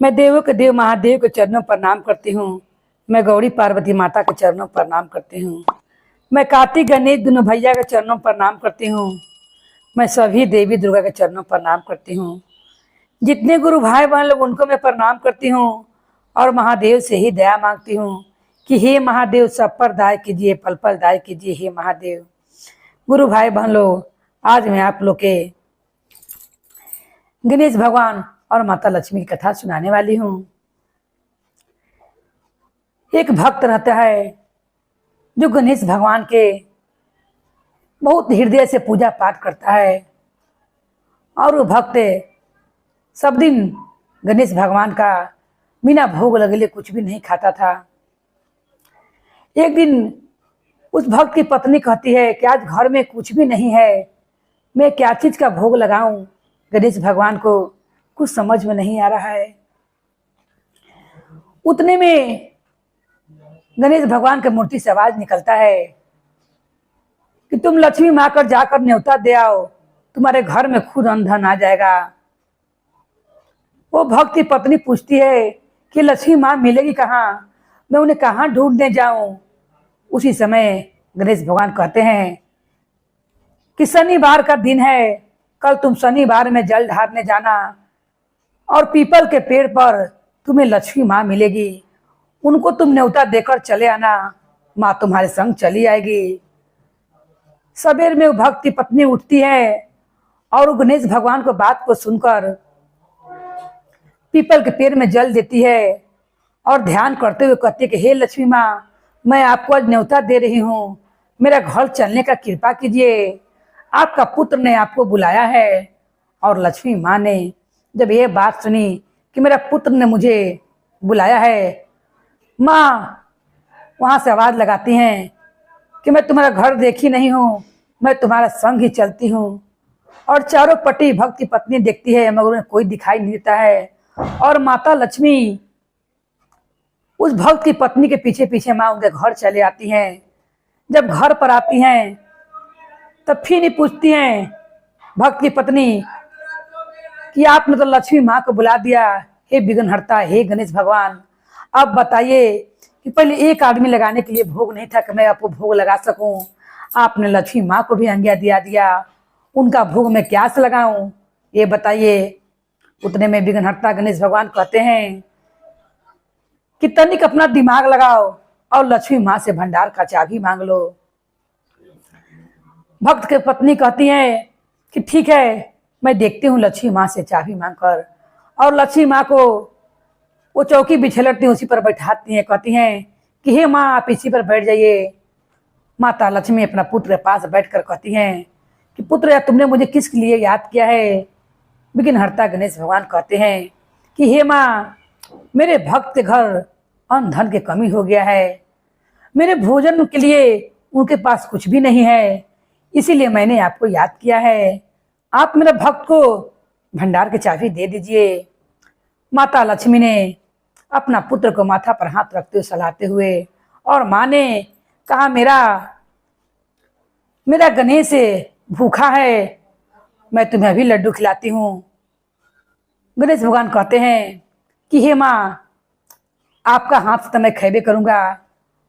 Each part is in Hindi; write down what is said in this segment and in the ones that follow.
मैं देवों के देव महादेव के चरणों पर प्रणाम करती हूँ। मैं गौरी पार्वती माता के चरणों पर प्रणाम करती हूँ। मैं कार्तिक गणेश दोनों भैया के चरणों पर प्रणाम करती हूँ। मैं सभी देवी दुर्गा के चरणों पर प्रणाम करती हूँ। जितने गुरु भाई बहन लोग उनको मैं प्रणाम करती हूँ और महादेव से ही दया मांगती हूँ कि हे महादेव सब पर दया कीजिए, पल पल दया कीजिए हे महादेव। गुरु भाई बहन लोग, आज मैं आप लोग के गणेश भगवान और माता लक्ष्मी की कथा सुनाने वाली हूँ। एक भक्त रहता है जो गणेश भगवान के बहुत हृदय से पूजा पाठ करता है और वो भक्त सब दिन गणेश भगवान का बिना भोग लगले कुछ भी नहीं खाता था। एक दिन उस भक्त की पत्नी कहती है कि आज घर में कुछ भी नहीं है, मैं क्या चीज का भोग लगाऊं गणेश भगवान को, कुछ समझ में नहीं आ रहा है। उतने में गणेश भगवान की मूर्ति से आवाज निकलता है कि तुम लक्ष्मी माँ कर जाकर न्योता दे आओ, तुम्हारे घर में खुद अंधन आ जाएगा। वो भक्त की पत्नी पूछती है कि लक्ष्मी माँ मिलेगी कहाँ, मैं उन्हें कहाँ ढूंढने जाऊं। उसी समय गणेश भगवान कहते हैं कि शनिवार का दिन है, कल तुम शनिवार में जल ढारने जाना और पीपल के पेड़ पर तुम्हें लक्ष्मी माँ मिलेगी, उनको तुम न्योता देकर चले आना, माँ तुम्हारे संग चली आएगी। सवेर में वो भक्त की पत्नी उठती है और गणेश भगवान को बात को सुनकर पीपल के पेड़ में जल देती है और ध्यान करते हुए कहती है कि हे लक्ष्मी माँ, मैं आपको आज न्योता दे रही हूँ, मेरा घर चलने का कृपा कीजिए, आपका पुत्र ने आपको बुलाया है। और लक्ष्मी माँ ने जब ये बात सुनी कि मेरा पुत्र ने मुझे बुलाया है, माँ वहाँ से आवाज लगाती हैं कि मैं तुम्हारा घर देखी नहीं हूँ, मैं तुम्हारा संग ही चलती हूँ। और चारों पट्टी भक्त की पत्नी देखती है मगर उन्हें कोई दिखाई नहीं देता है। और माता लक्ष्मी उस भक्त की पत्नी के पीछे पीछे माँ उनके घर चले आती हैं। जब घर पर आती हैं तब फिर नहीं पूछती हैं भक्त की पत्नी कि आपने तो लक्ष्मी माँ को बुला दिया, हे विघ्नहर्ता, हे गणेश भगवान, अब बताइए कि पहले एक आदमी लगाने के लिए भोग नहीं था कि मैं आपको भोग लगा सकूं, आपने लक्ष्मी माँ को भी आज्ञा दिया, उनका भोग मैं क्या से लगाऊं, ये बताइए। उतने में विघ्नहर्ता गणेश भगवान कहते हैं कि तनिक अपना दिमाग लगाओ और लक्ष्मी माँ से भंडार का चाबी मांग लो। भक्त की पत्नी कहती है कि ठीक है, मैं देखती हूँ लक्ष्मी माँ से चाबी मांगकर। और लक्ष्मी माँ को वो चौकी बिछलती उसी पर बैठाती हैं, कहती हैं कि हे माँ आप इसी पर बैठ जाइए। माता लक्ष्मी अपना पुत्र के पास बैठकर कहती हैं कि पुत्र या तुमने मुझे किस लिए याद किया है। विघ्नहर्ता गणेश भगवान कहते हैं कि हे माँ, मेरे भक्त के घर अन्न धन की कमी हो गया है, मेरे भोजन के लिए उनके पास कुछ भी नहीं है, इसीलिए मैंने आपको याद किया है, आप मेरे भक्त को भंडार की चाबी दे दीजिए। माता लक्ष्मी ने अपना पुत्र को माथा पर हाथ रखते हुए सहलाते हुए और माँ ने कहा मेरा गणेश भूखा है, मैं तुम्हें अभी लड्डू खिलाती हूँ। गणेश भगवान कहते हैं कि हे माँ, आपका हाथ से तो मैं खैबे करूँगा,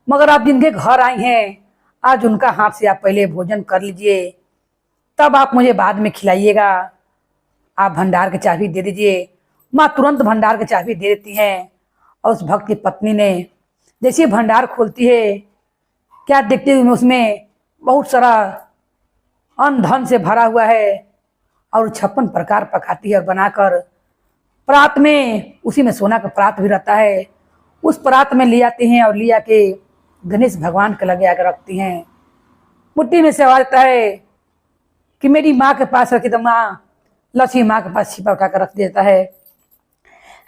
मगर आप जिनके घर आई हैं आज उनका हाथ से आप पहले भोजन कर लीजिए, तब आप मुझे बाद में खिलाइएगा, आप भंडार की चाबी दे दीजिए। माँ तुरंत भंडार की चाबी दे देती हैं और उस भक्त की पत्नी ने जैसे भंडार खोलती है, क्या देखते हुए उसमें बहुत सारा अन्न धन से भरा हुआ है और 56 प्रकार पकाती है और बनाकर परात में, उसी में सोना का परात भी रहता है, उस परात में ले आती हैं और ले आके गणेश भगवान के लगे आकर रखती हैं। मुट्ठी में से आवाज आता है कि मेरी माँ के पास रखी, तो माँ लक्ष्मी माँ के पास छिपा उठाकर रख देता है।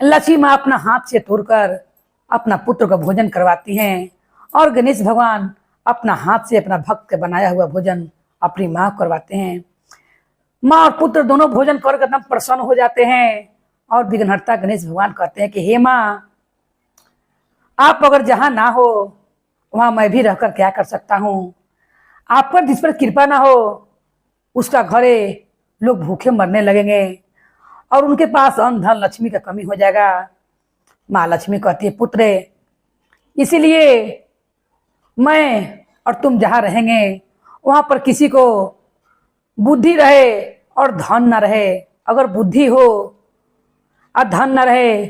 लक्ष्मी माँ अपना हाथ से तोड़कर अपना पुत्र को भोजन करवाती हैं और गणेश भगवान अपना हाथ से अपना भक्त के बनाया हुआ भोजन अपनी माँ को करवाते हैं। माँ और पुत्र दोनों भोजन करके एकदम प्रसन्न हो जाते हैं और विघ्नहर्ता गणेश भगवान कहते हैं कि हे माँ, आप अगर जहाँ ना हो वहाँ मैं भी रहकर क्या कर सकता हूँ, आप पर जिस पर कृपा ना हो उसका घरे लोग भूखे मरने लगेंगे और उनके पास अन्न धन लक्ष्मी का कमी हो जाएगा। माँ लक्ष्मी कहती है, पुत्र इसीलिए मैं और तुम जहाँ रहेंगे वहां पर किसी को बुद्धि रहे और धन न रहे। अगर बुद्धि हो और धन न रहे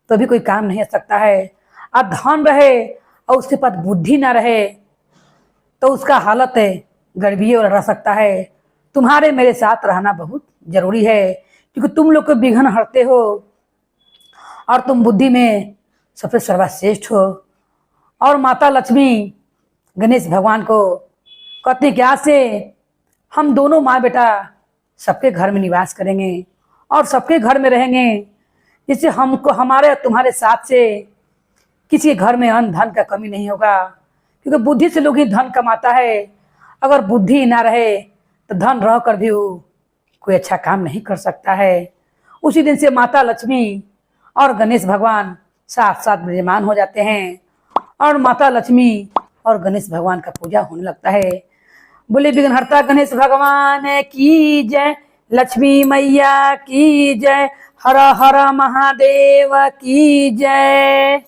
तो भी कोई काम नहीं हो सकता है, और धन रहे और उसके पास बुद्धि न रहे तो उसका हालत गड़बड़िए रह सकता है। तुम्हारे मेरे साथ रहना बहुत जरूरी है, क्योंकि तुम लोग को विघ्न हरते हो और तुम बुद्धि में सबसे सर्वश्रेष्ठ हो। और माता लक्ष्मी गणेश भगवान को कहते हैं कि आज से हम दोनों माँ बेटा सबके घर में निवास करेंगे और सबके घर में रहेंगे, जिससे हमको हमारे और तुम्हारे साथ से किसी घर में अन्न धन का कमी नहीं होगा, क्योंकि बुद्धि से लोग ही धन कमाता है। अगर बुद्धि ना रहे तो धन रह कर भी वो कोई अच्छा काम नहीं कर सकता है। उसी दिन से माता लक्ष्मी और गणेश भगवान साथ साथ विराजमान हो जाते हैं और माता लक्ष्मी और गणेश भगवान का पूजा होने लगता है। बोले विघ्नहर्ता गणेश भगवान की जय, लक्ष्मी मैया की जय, हर हर महादेव की जय।